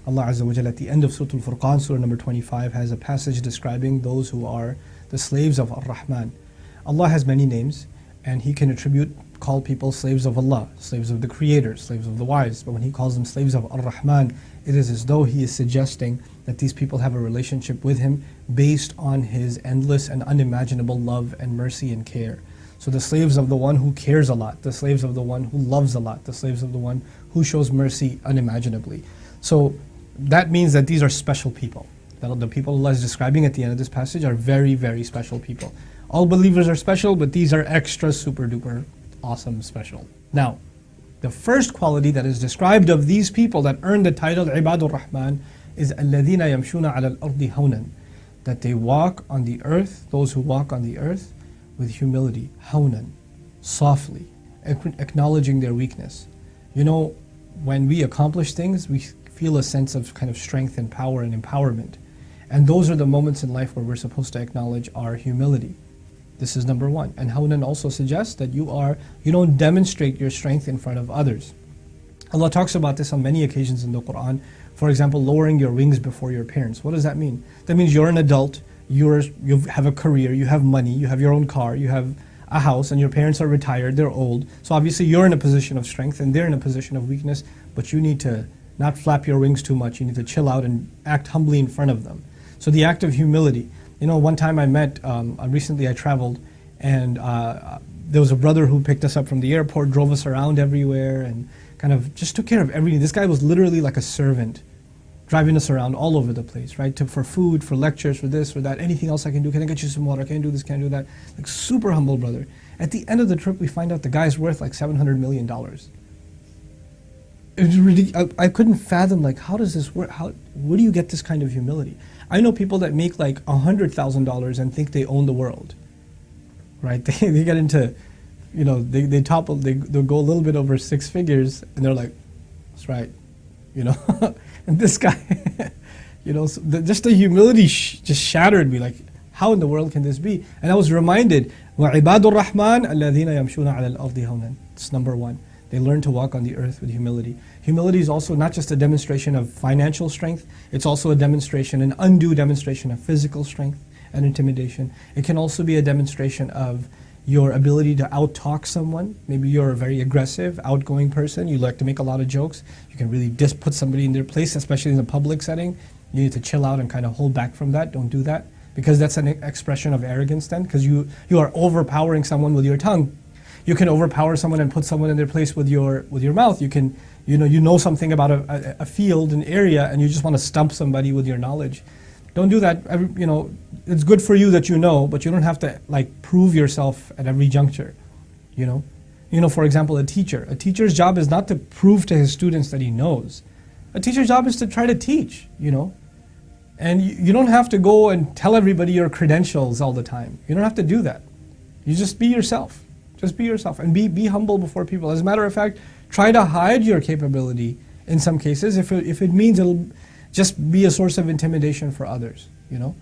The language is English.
Allah Azza wa Jalla at the end of Surah Al-Furqan, Surah number 25, has a passage describing those who are the slaves of Ar-Rahman. Allah has many names, and He can call people slaves of Allah, slaves of the Creator, slaves of the wise. But when He calls them slaves of Ar-Rahman, it is as though He is suggesting that these people have a relationship with Him based on His endless and unimaginable love and mercy and care. So the slaves of the one who cares a lot, the slaves of the one who loves a lot, the slaves of the one who shows mercy unimaginably. So that means that these are special people. That the people Allah is describing at the end of this passage are very, very special people. All believers are special, but these are extra super duper awesome special. Now, the first quality that is described of these people that earn the title Ibadur Rahman is الَّذِينَ يَمْشُونَ عَلَى الْأَرْضِ هَوْنًا, that they walk on the earth, those who walk on the earth with humility, hawnan, softly, acknowledging their weakness. You know, when we accomplish things, we feel a sense of kind of strength and power and empowerment. And those are the moments in life where we're supposed to acknowledge our humility. This is number one. And hawnan also suggests that you don't demonstrate your strength in front of others. Allah talks about this on many occasions in the Quran. For example, lowering your wings before your parents. What does that mean? That means you're an adult, you have a career, you have money, you have your own car, you have a house, and your parents are retired, they're old. So obviously you're in a position of strength and they're in a position of weakness, but you need to not flap your wings too much. You need to chill out and act humbly in front of them. So the act of humility. You know, one time recently I traveled, and there was a brother who picked us up from the airport, drove us around everywhere, and kind of just took care of everything. This guy was literally like a servant, driving us around all over the place, right? For food, for lectures, for this, for that, anything else I can do. Can I get you some water? Can I do this? Can I do that? Like super humble brother. At the end of the trip, we find out the guy's worth like $700 million. It was ridiculous. I couldn't fathom, like, how does this work? Where do you get this kind of humility? I know people that make like $100,000 and think they own the world, right? They get into, you know, they'll go a little bit over 6 figures, and they're like, that's right, you know. And this guy, you know, so just the humility just shattered me. Like, how in the world can this be? And I was reminded, وَعِبَادُ الرَّحْمَنِ الَّذِينَ يَمْشُونَ عَلَى الْأَرْضِ هَوْنًا. It's number one. They learn to walk on the earth with humility. Humility is also not just a demonstration of financial strength, it's also a demonstration, an undue demonstration of physical strength and intimidation. It can also be a demonstration of your ability to out-talk someone. Maybe you're a very aggressive, outgoing person, you like to make a lot of jokes. You can really put somebody in their place, especially in a public setting. You need to chill out and kind of hold back from that. Don't do that, because that's an expression of arrogance then, because you are overpowering someone with your tongue. You can overpower someone and put someone in their place with your mouth. You can, you know something about a field, an area, and you just want to stump somebody with your knowledge. Don't do that. You know, it's good for you that you know, but you don't have to like prove yourself at every juncture. You know, for example, a teacher's job is not to prove to his students that he knows. A teacher's job is to try to teach. You know, and you don't have to go and tell everybody your credentials all the time. You don't have to do that. You just be yourself. Just be yourself and be humble before people. As a matter of fact, try to hide your capability in some cases if it means it'll just be a source of intimidation for others, you know.